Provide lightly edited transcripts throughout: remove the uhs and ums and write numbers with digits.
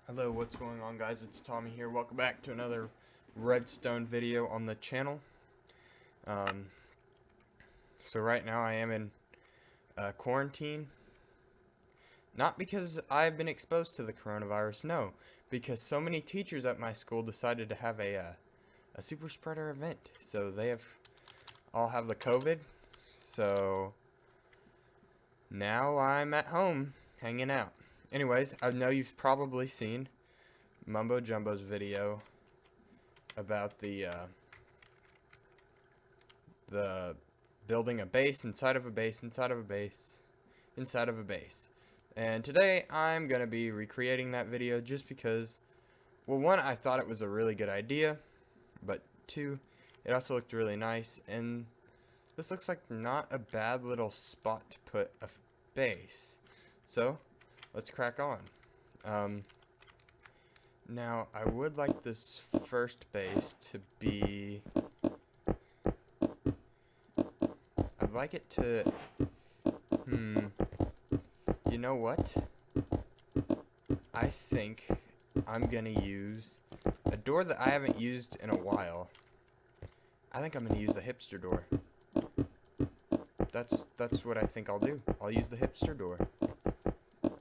Hello, what's going on, guys? It's Tommy here. Welcome back to another redstone video on the channel. Um, so right now I am in quarantine. Not because I've been exposed to the coronavirus, no. Because so many teachers at my school decided to have a super spreader event. So they all have the COVID. So now I'm at home hanging out. Anyways, I know you've probably seen Mumbo Jumbo's video about the building a base inside of a base inside of a base inside of a base. And today I'm going to be recreating that video just because, well, one, I thought it was a really good idea, but two, it also looked really nice, and this looks like not a bad little spot to put a base. So, let's crack on. Now, I would like this first base to be... I'd like it to... You know what? I think I'm gonna use a door that I haven't used in a while. I think I'm gonna use the hipster door. That's what I think I'll do. I'll use the hipster door.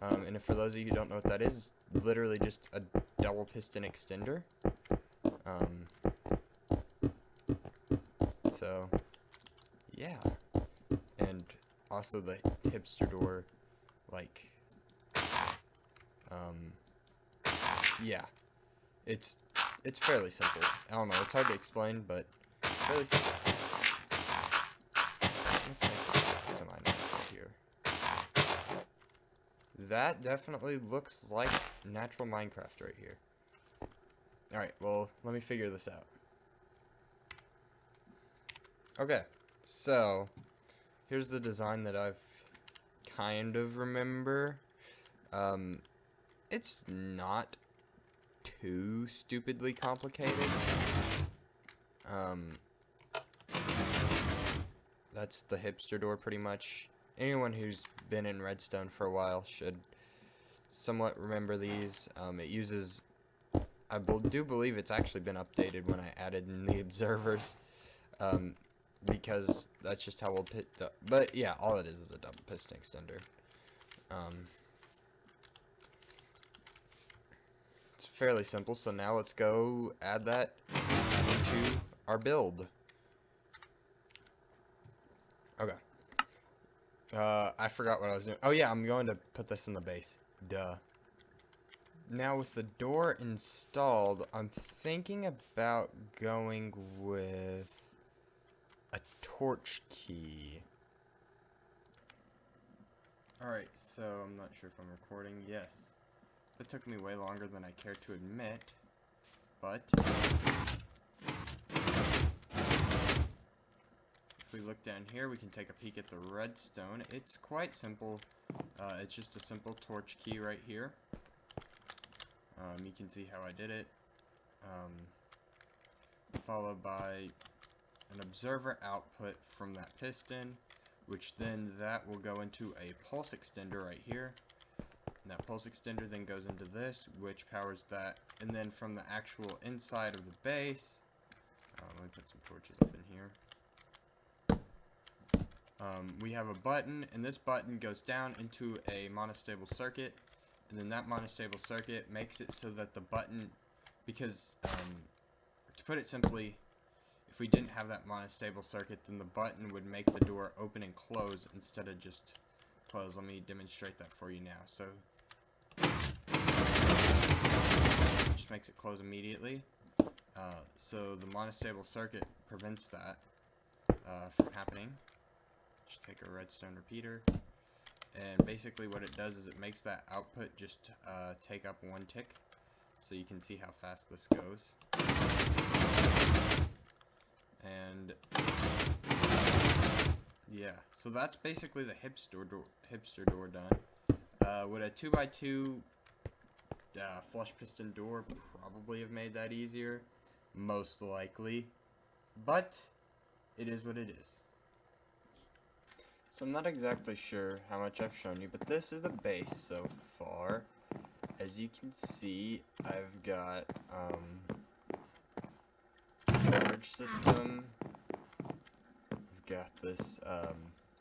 And if for those of you who don't know what that is, literally just a double piston extender. So, yeah. And also the hipster door, like, yeah. It's fairly simple. I don't know, it's hard to explain, but fairly simple. Let's make this semi-natural here. That definitely looks like natural Minecraft right here. Alright, well, let me figure this out. Okay, so here's the design that I've kind of remember. It's not too stupidly complicated. That's the hipster door pretty much. Anyone who's been in redstone for a while should somewhat remember these. It uses, I do believe it's actually been updated when I added in the observers, because that's just how we'll but yeah, all it is a double piston extender. It's fairly simple, so now let's go add that into our build. Okay. I forgot what I was doing. Oh yeah, I'm going to put this in the base. Duh. Now with the door installed, I'm thinking about going with a torch key. Alright, so I'm not sure if I'm recording. Yes. That took me way longer than I care to admit, but if we look down here, we can take a peek at the redstone. It's quite simple. It's just a simple torch key right here. You can see how I did it. Followed by an observer output from that piston, which then that will go into a pulse extender right here. And that pulse extender then goes into this, which powers that. And then from the actual inside of the base, let me put some torches up in here. We have a button, and this button goes down into a monostable circuit, and then that monostable circuit makes it so that the button, because, to put it simply, if we didn't have that monostable circuit, then the button would make the door open and close instead of just close. Let me demonstrate that for you now. So, just makes it close immediately. So the monostable circuit prevents that from happening. Just take a redstone repeater, and basically what it does is it makes that output just take up one tick, so you can see how fast this goes. And yeah, so that's basically the hipster door done. Would a 2x2 flush piston door probably have made that easier? Most likely, but it is what it is. So I'm not exactly sure how much I've shown you, but this is the base so far. as you can see, I've got storage system. I've got this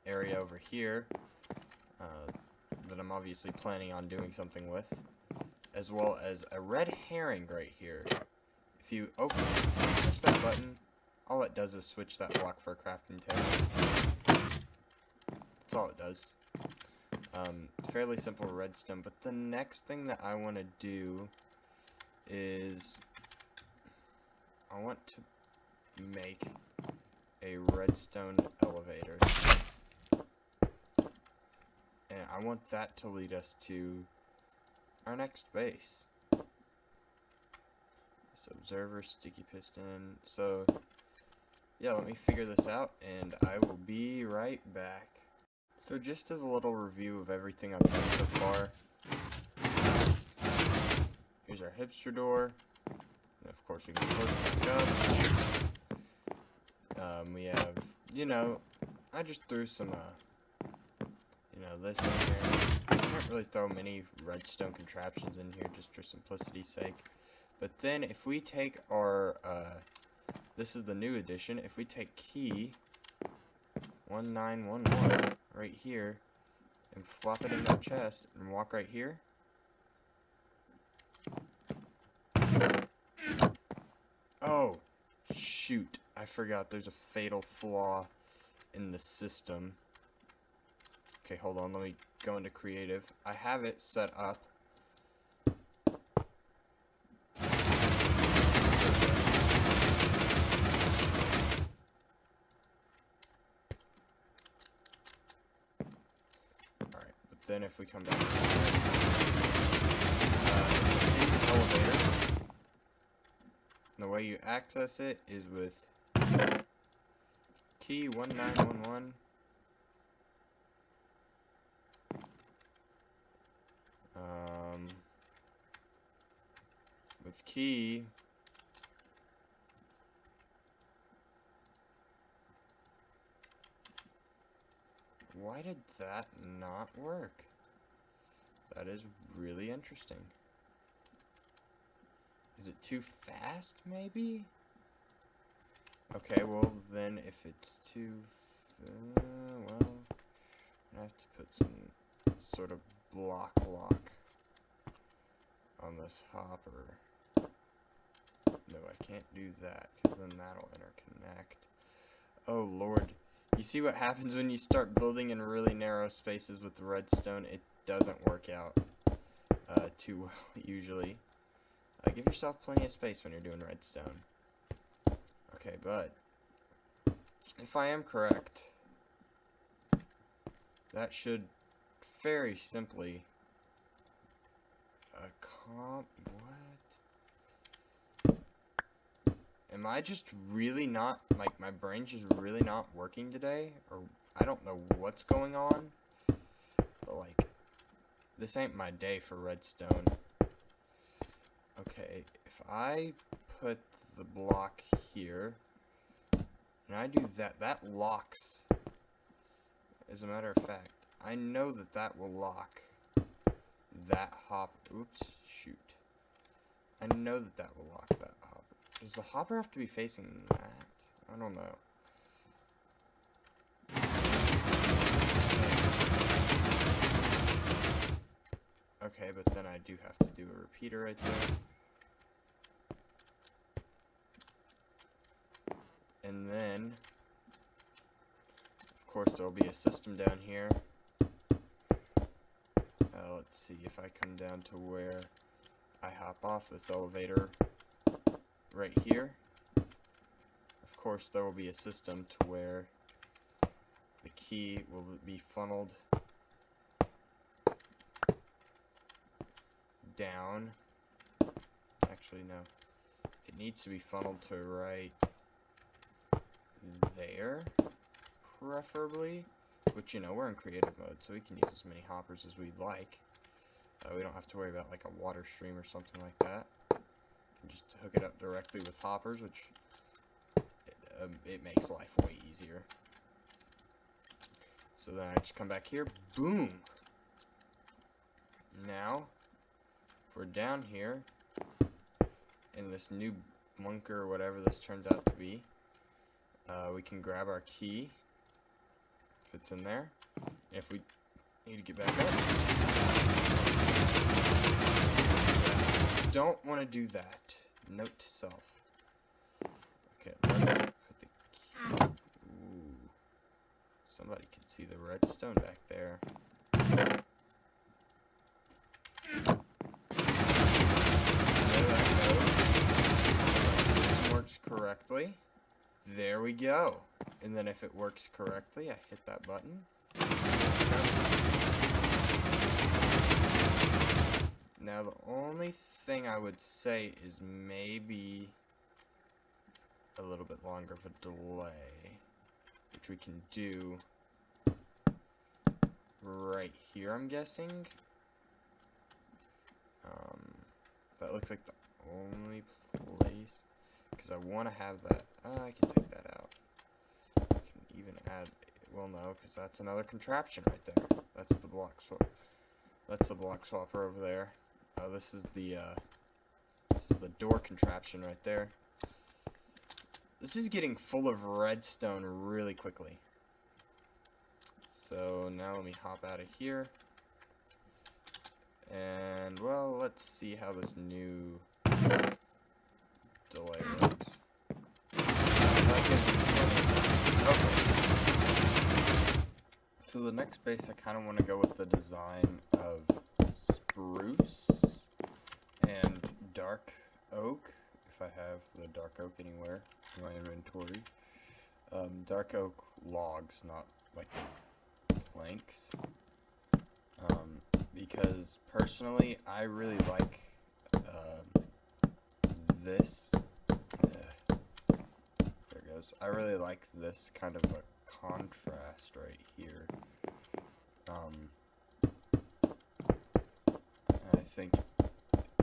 area over here that I'm obviously planning on doing something with, as well as a red herring right here. If you push that button, all it does is switch that block for a crafting table. That's all it does. Fairly simple redstone, but the next thing that I want to do is I want to make a redstone elevator. And I want that to lead us to our next base. So observer, sticky piston. So yeah, let me figure this out and I will be right back. So just as a little review of everything I've done so far, here's our hipster door, and of course we can close it back up. We have, you know, I just threw some, you know, this in here. I can't really throw many redstone contraptions in here just for simplicity's sake. But then if we take our, this is the new edition, if we take key 1911 right here and flop it in that chest and walk right here, oh shoot, I forgot there's a fatal flaw in the system. Okay, hold on, let me go into creative. I have it set up then if we come back to the elevator, and the way you access it is with key 1911. With key why did that not work? That is really interesting. Is it too fast, maybe? Okay, well then if it's too... well, I have to put some sort of block lock on this hopper. No, I can't do that, because then that'll interconnect. Oh lord. You see what happens when you start building in really narrow spaces with redstone? It doesn't work out too well, usually. Give yourself plenty of space when you're doing redstone. Okay, but if I am correct, that should very simply what? Am I just really not, like, my brain's just really not working today? Or, I don't know what's going on. But, like, this ain't my day for redstone. Okay, if I put the block here, and I do that, that locks. As a matter of fact, I know that that will lock that hopper. Oops, shoot. I know that that will lock that hopper. Does the hopper have to be facing that? I don't know. Okay, but then I do have to do a repeater right there. And then, of course, there'll be a system down here. Let's see if I come down to where I hop off this elevator right here. Of course, there will be a system to where the key will be funneled down. Actually, no. It needs to be funneled to right there, preferably. Which, you know, we're in creative mode, so we can use as many hoppers as we'd like. We don't have to worry about, like, a water stream or something like that. We can just hook it up directly with hoppers, which it makes life way easier. So then I just come back here, boom! Now, we're down here in this new bunker, or whatever this turns out to be, we can grab our key if it's in there. If we need to get back up, don't want to do that. Note to self. Okay, let's put the key. Ooh, somebody can see the redstone back there. Works correctly. There we go. And then if it works correctly, I hit that button. Now the only thing I would say is maybe a little bit longer of a delay, which we can do right here, I'm guessing. That looks like the only place, because I want to have that. I can take that out. I can even add, well, no, because that's another contraption right there. That's the block swap. That's the block swapper over there. This is the door contraption right there. This is getting full of redstone really quickly. So now let me hop out of here. And, well, let's see how this new delay works. Okay. So the next base, I kind of want to go with the design of spruce and dark oak, if I have the dark oak anywhere in my inventory. Dark oak logs, not like planks. Because personally, I really like this. There it goes. I really like this kind of a contrast right here.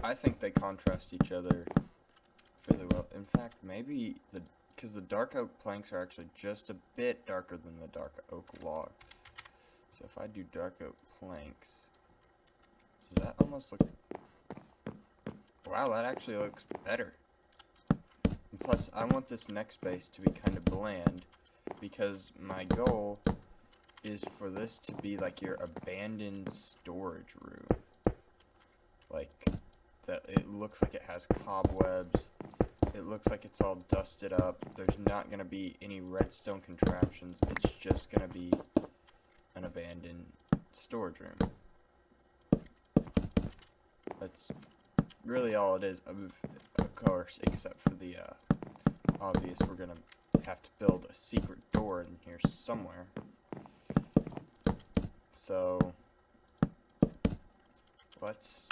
I think they contrast each other fairly well. In fact, maybe because the dark oak planks are actually just a bit darker than the dark oak log. So if I do dark oak planks, does that almost look... Wow, that actually looks better. And plus, I want this next base to be kind of bland, because my goal is for this to be like your abandoned storage room. Like, that it looks like it has cobwebs, it looks like it's all dusted up, there's not going to be any redstone contraptions, it's just going to be an abandoned storage room. That's really all it is, of course, except for the obvious we're going to have to build a secret door in here somewhere. So, let's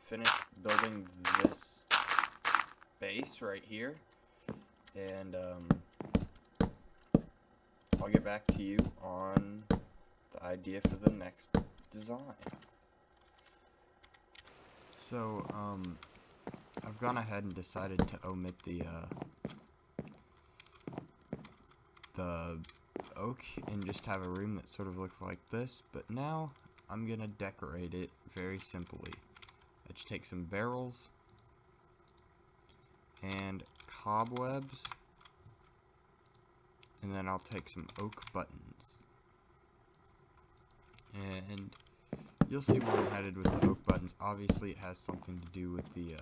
finish building this base right here, and I'll get back to you on the idea for the next design. So, I've gone ahead and decided to omit the oak and just have a room that sort of looks like this, but now I'm gonna decorate it very simply. I just take some barrels and cobwebs, and then I'll take some oak buttons, and you'll see where I'm headed with the oak buttons. Obviously it has something to do with the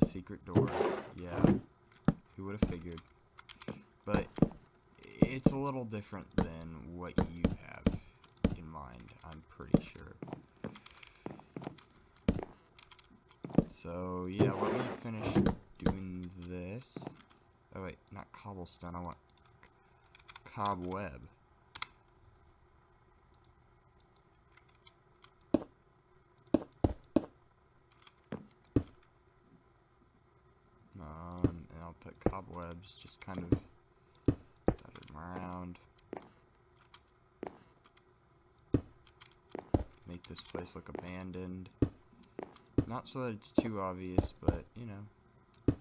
secret door. Yeah, who would have figured? But it's a little different than what you have in mind, I'm pretty sure. So yeah, let me finish doing this. Oh wait, not cobblestone, I want cobweb. And I'll put cobwebs, just kind of dot them around. Make this place look abandoned. Not so that it's too obvious, but, you know,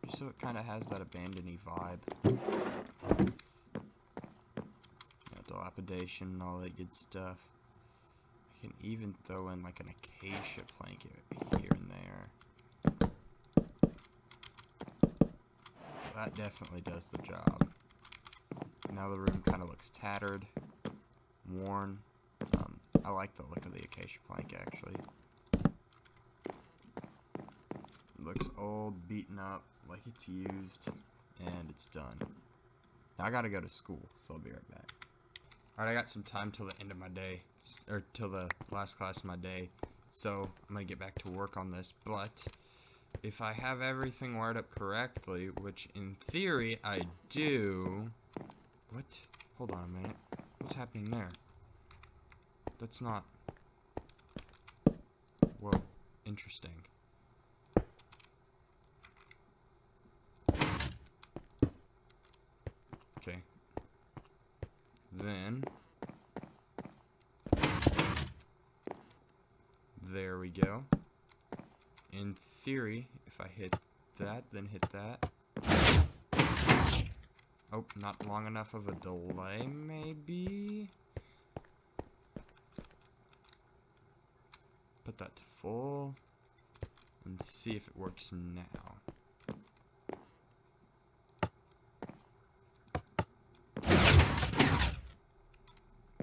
just so it kind of has that abandoned-y vibe. You know, dilapidation and all that good stuff. I I can even throw in like an acacia plank here and there. That definitely does the job. Now the room kind of looks tattered, worn. I like the look of the acacia plank actually. It looks old, beaten up, like it's used, and it's done. Now I gotta go to school, so I'll be right back. Alright, I got some time till the end of my day, or till the last class of my day, so I'm gonna get back to work on this, but if I have everything wired up correctly, which in theory I do... What? Hold on a minute. What's happening there? That's not... Whoa, interesting. Okay. Then... There we go. In theory, if I hit that, then hit that. Oh, not long enough of a delay, maybe? Put that to full. And see if it works now.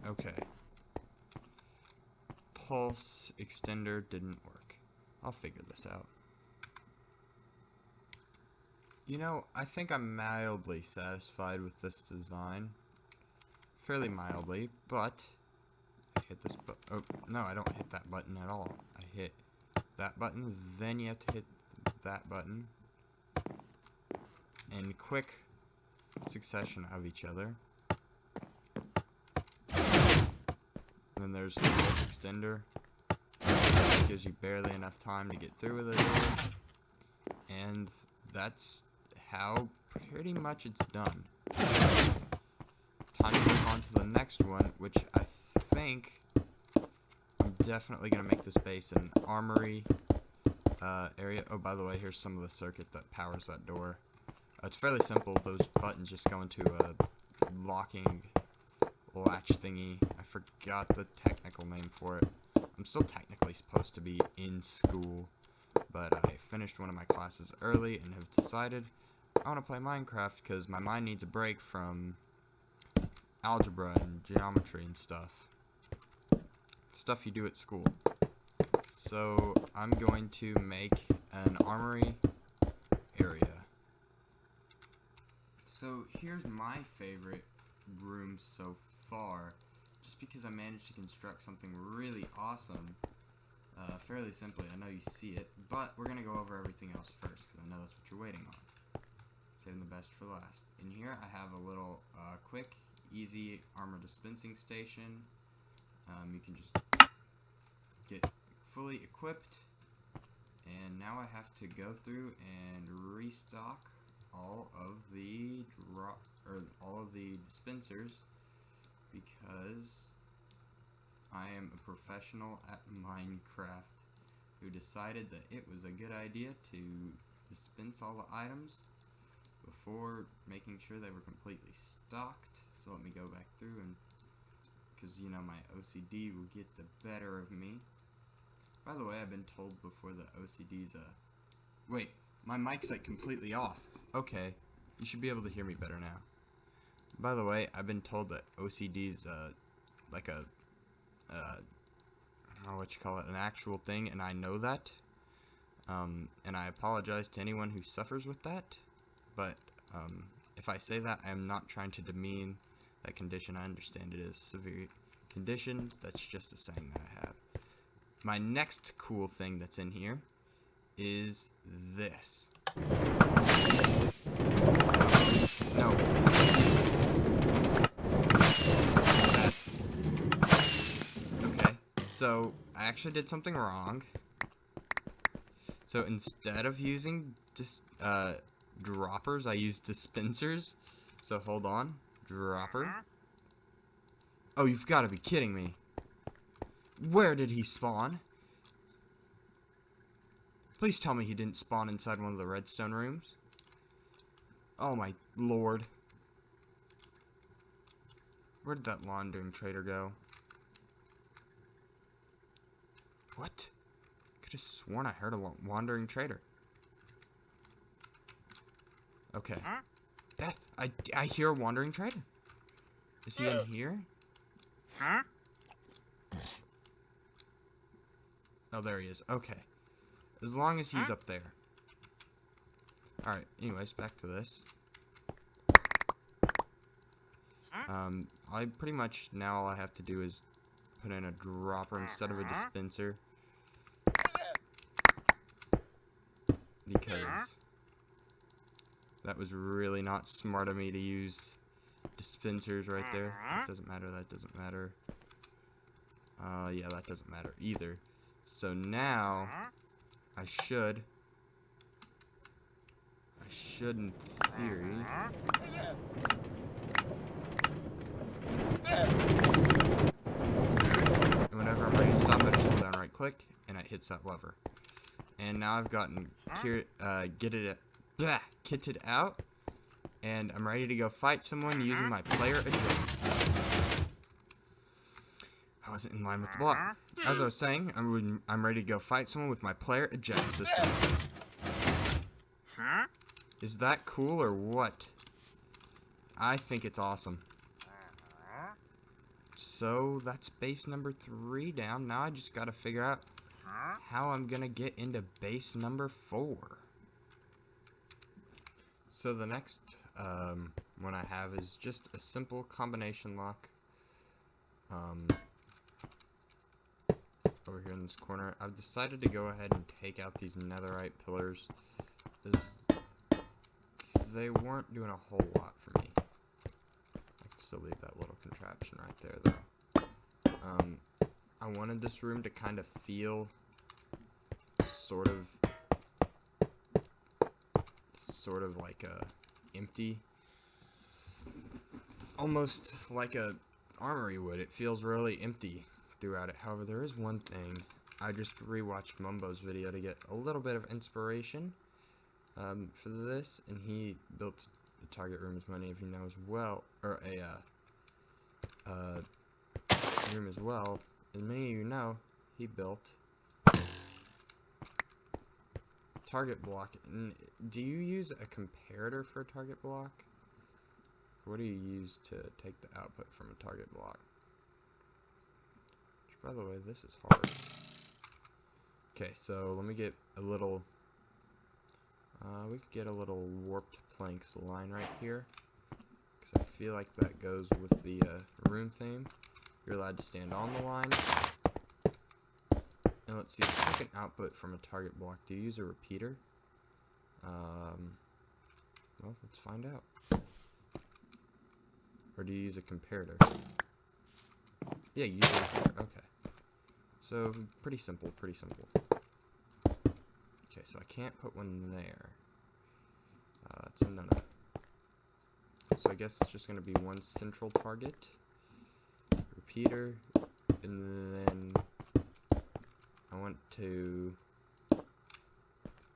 Okay. Pulse extender didn't work. I'll figure this out. You know, I think I'm mildly satisfied with this design. Fairly mildly, but I hit this button. Oh, no, I don't hit that button at all. I hit that button, then you have to hit that button. In quick succession of each other. And then there's the pulse extender. It gives you barely enough time to get through with it. And that's how pretty much it's done. Time to move on to the next one, which I think I'm definitely going to make this base an armory area. Oh, by the way, here's some of the circuit that powers that door. It's fairly simple. Those buttons just go into a locking latch thingy. I forgot the technical name for it. I'm still technically supposed to be in school, but I finished one of my classes early and have decided I want to play Minecraft because my mind needs a break from algebra and geometry and stuff. Stuff you do at school. So I'm going to make an armory area. So here's my favorite room so far, just because I managed to construct something really awesome, fairly simply. I know you see it, but we're going to go over everything else first, because I know that's what you're waiting on. Saving the best for last. In here I have a little quick, easy armor dispensing station. You can just get fully equipped, and now I have to go through and restock all of the dispensers, because I am a professional at Minecraft who decided that it was a good idea to dispense all the items before making sure they were completely stocked. So let me go back through, and because you know my OCD will get the better of me. By the way, I've been told before that OCD's wait, my mic's like completely off. Okay, you should be able to hear me better now. By the way, I've been told that OCD's like a I don't know what you call it, an actual thing, and I know that. And I apologize to anyone who suffers with that. But if I say that, I am not trying to demean that condition. I understand it is a severe condition. That's just a saying that I have. My next cool thing that's in here is this. No. Okay, so I actually did something wrong. So instead of using just droppers, I used dispensers. So hold on, dropper. Oh, you've got to be kidding me. Where did he spawn? Please tell me he didn't spawn inside one of the redstone rooms. Oh my lord. Where did that laundering trader go? What? Could have sworn I heard a wandering trader. Okay. That I hear a wandering trader. Is he in here? Oh, there he is. Okay. As long as he's up there. Alright, anyways, back to this. I pretty much, now all I have to do is put in a dropper instead of a dispenser. Because that was really not smart of me to use dispensers right there. That doesn't matter, that doesn't matter. Yeah, that doesn't matter either. So now, I should in theory, and whenever I'm ready to stop, I just hold down right click, and it hits that lever. And now I've gotten kitted out, and I'm ready to go fight someone using my player eject. I wasn't in line with the block. As I was saying, I'm ready to go fight someone with my player eject system. Is that cool or what? I think it's awesome. So that's base number 3 down. Now I just gotta figure out how I'm gonna get into base number 4. So the next one I have is just a simple combination lock. Over here in this corner, I've decided to go ahead and take out these netherite pillars, as they weren't doing a whole lot for me. I can still leave that little contraption right there, though. I wanted this room to kind of feel sort of like empty, almost like a armory would. It feels really empty throughout it. However, there is one thing. I just rewatched Mumbo's video to get a little bit of inspiration for this, and he built a target room, as many of you know as well, or a room as well. As many of you know, he built target block. And do you use a comparator for a target block? What do you use to take the output from a target block? Which, by the way, this is hard. Okay, so let me get a little. We could get a little warped planks line right here, because I feel like that goes with the room theme. You're allowed to stand on the line. And let's see, the second output from a target block. Do you use a repeater? Well, let's find out. Or do you use a comparator? Yeah, you use a repeater. Okay. So, pretty simple, pretty simple. Okay, so I can't put one there. It's in the... So I guess it's just going to be one central target. Repeater. And then I want to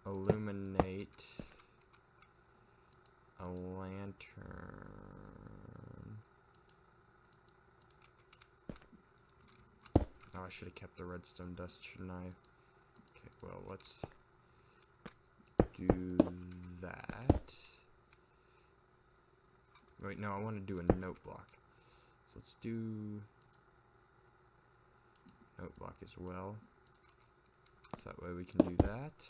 illuminate a lantern. Oh, I should have kept the redstone dust, shouldn't I? Okay, well, let's do that. Wait, no, I want to do a note block. So let's do note block as well. So that way we can do that.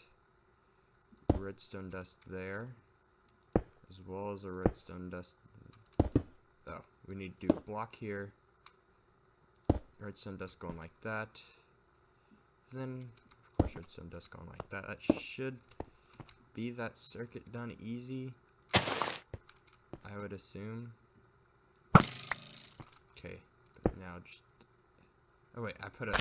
Redstone dust there, as well as a redstone dust. Oh, we need to do a block here. Redstone dust going like that. Then, of course, redstone dust going like that. That should be that circuit done easy, I would assume. Okay, but now just... Oh wait, I put a...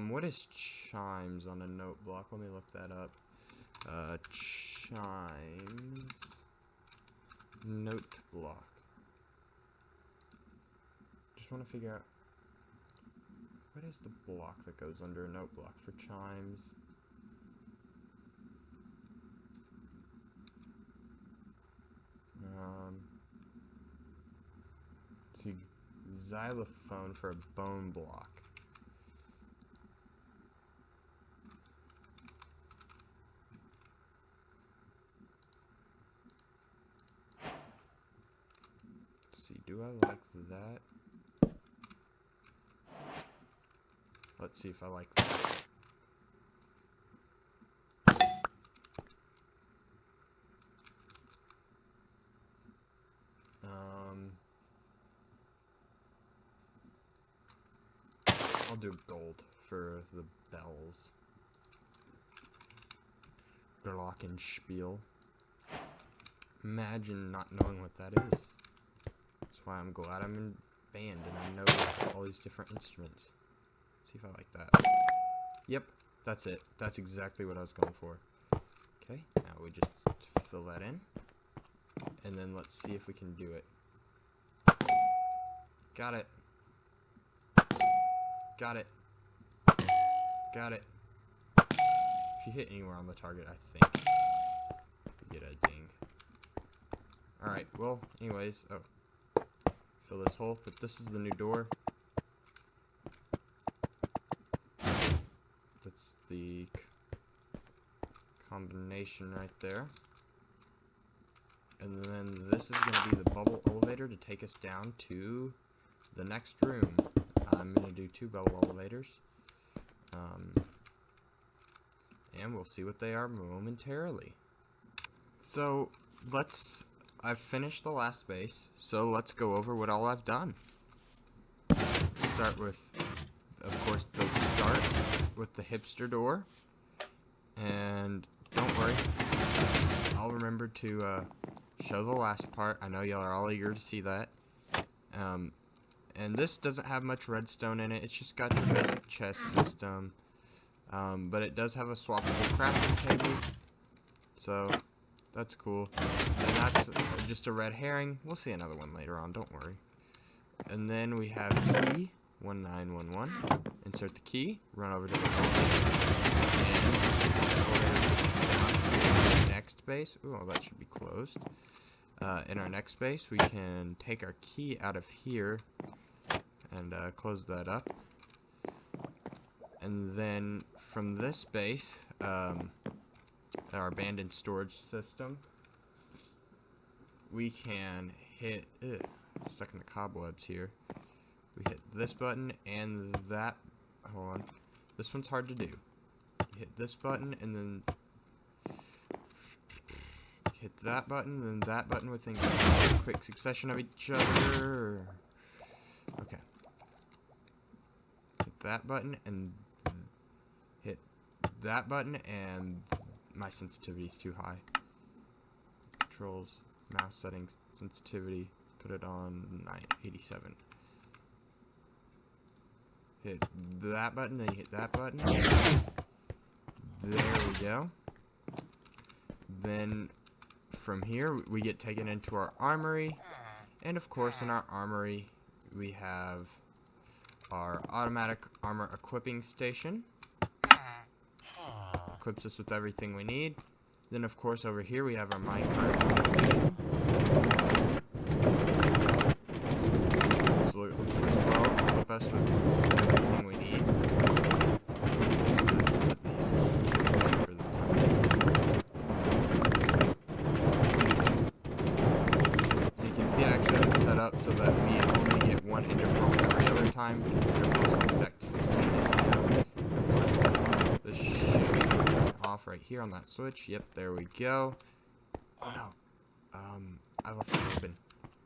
what is chimes on a note block? Let me look that up. Chimes note block. Just want to figure out what is the block that goes under a note block for chimes. xylophone for a bone block. Let's see, do I like that? Let's see if I like that. I'll do gold for the bells. Glockenspiel. Imagine not knowing what that is. That's why I'm glad I'm in band and I know all these different instruments. Let's see if I like that. Yep, that's it. That's exactly what I was going for. Okay, now we just fill that in. And then let's see if we can do it. Got it. Got it. Got it. If you hit anywhere on the target, I think you get a ding. Alright, well, anyways, fill this hole, but this is the new door. That's the combination right there. And then this is going to be the bubble elevator to take us down to the next room. I'm going to do 2 bubble elevators. And we'll see what they are momentarily. So, I've finished the last base, so let's go over what all I've done. Start with, of course, the start with the hipster door. And don't worry, I'll remember to show the last part. I know y'all are all eager to see that. And this doesn't have much redstone in it. It's just got your basic chest system. But it does have a swappable crafting table. So, that's cool. And that's just a red herring. We'll see another one later on, don't worry. And then we have key 1911. Insert the key, run over to the and next base. Ooh, well, that should be closed. In our next base, we can take our key out of here and close that up. And then from this base, our abandoned storage system, we can hit, stuck in the cobwebs here. We hit this button and that, hold on, this one's hard to do. You hit this button and then hit that button, and then that button within a quick succession of each other. Okay. Hit that button and hit that button, and my sensitivity's too high. Controls, mouse settings, sensitivity, put it on 987. Hit that button, then you hit that button. There we go. Then from here we get taken into our armory, and of course in our armory we have our automatic armor equipping station. Equips us with everything we need. Then of course over here we have our minecart station. Absolutely as well, equip us with everything we need. Up so that we only get 1 ender pearl every other time, because ender pearls are stacked to 16. This should be off right here on that switch. Yep, there we go. Oh no. I left it open.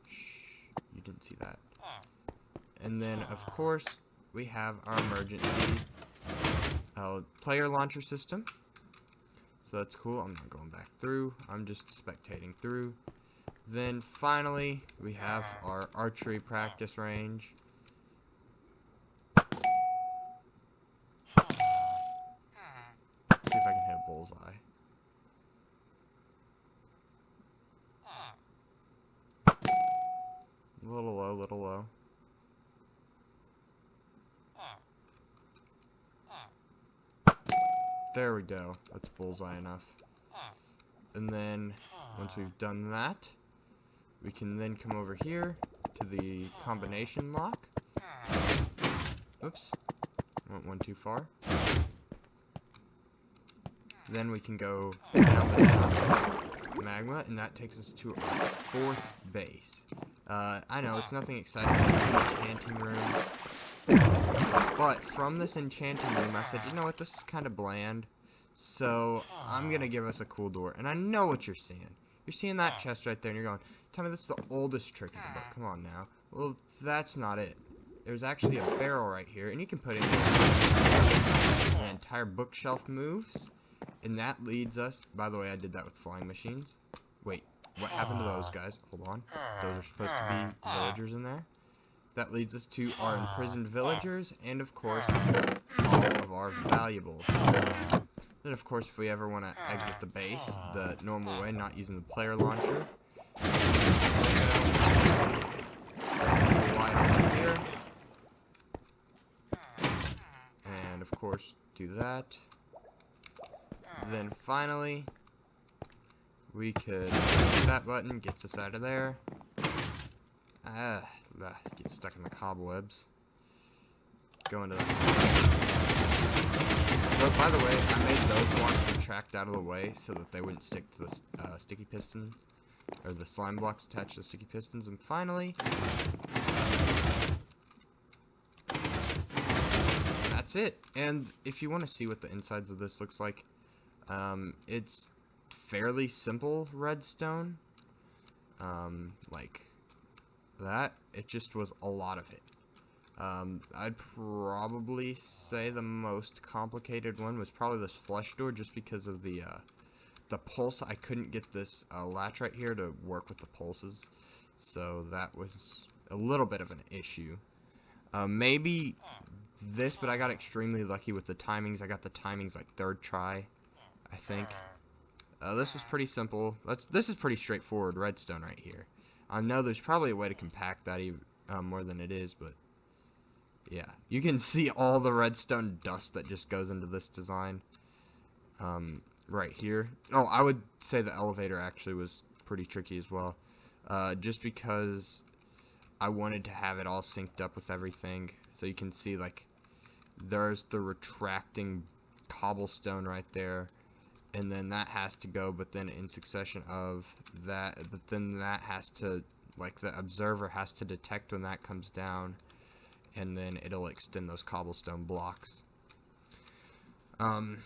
Shh, you didn't see that. And then, of course, we have our emergency player launcher system. So that's cool. I'm not going back through. I'm just spectating through. Then finally, we have our archery practice range. See if I can hit a bullseye. A little low, little low. There we go. That's bullseye enough. And then, once we've done that, we can then come over here to the combination lock. Oops. Went one too far. Then we can go down the magma, and that takes us to our 4th base. I know, it's nothing exciting. It's an enchanting room. But from this enchanting room, I said, you know what, this is kind of bland. So, I'm going to give us a cool door. And I know what you're seeing. You're seeing that chest right there, and you're going, tell me that's the oldest trick in the book. Come on now. Well, that's not it. There's actually a barrel right here, and you can put in an entire bookshelf moves. And that leads us, by the way, I did that with flying machines. Wait, what happened to those guys? Hold on. Those are supposed to be villagers in there. That leads us to our imprisoned villagers, and of course, all of our valuables. Then, of course, if we ever want to exit the base the normal way, not using the player launcher, slide on here, and of course, do that. Then finally, we could hit that button, gets us out of there. Get stuck in the cobwebs. Go into that. But by the way, I made those blocks retract out of the way so that they wouldn't stick to the sticky pistons, or the slime blocks attached to the sticky pistons. And finally, that's it. And if you want to see what the insides of this looks like, it's fairly simple redstone, like that. It just was a lot of it. I'd probably say the most complicated one was probably this flush door, just because of the pulse. I couldn't get this latch right here to work with the pulses, so that was a little bit of an issue. Maybe this, but I got extremely lucky with the timings. I got the timings like 3rd try, I think. This was pretty simple. This is pretty straightforward redstone right here. I know there's probably a way to compact that even more than it is, but yeah, you can see all the redstone dust that just goes into this design right here. Oh, I would say the elevator actually was pretty tricky as well, just because I wanted to have it all synced up with everything. So you can see, like, there's the retracting cobblestone right there, and then that has to go, but then in succession of that, but then that has to, like, the observer has to detect when that comes down, and then it'll extend those cobblestone blocks. So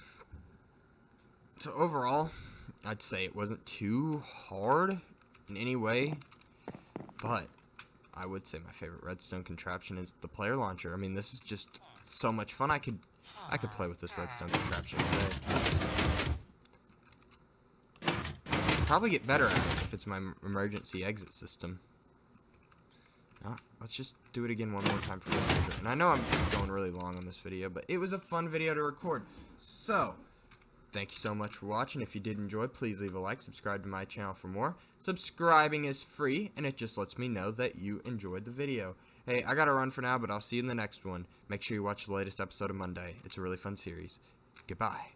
overall, I'd say it wasn't too hard in any way, but I would say my favorite redstone contraption is the player launcher. I mean, this is just so much fun. I could play with this redstone contraption all day. Probably get better at it if it's my emergency exit system. Let's just do it again one more time for the future. And I know I'm going really long on this video, but it was a fun video to record. So, thank you so much for watching. If you did enjoy, please leave a like, subscribe to my channel for more. Subscribing is free, and it just lets me know that you enjoyed the video. Hey, I gotta run for now, but I'll see you in the next one. Make sure you watch the latest episode of Monday. It's a really fun series. Goodbye.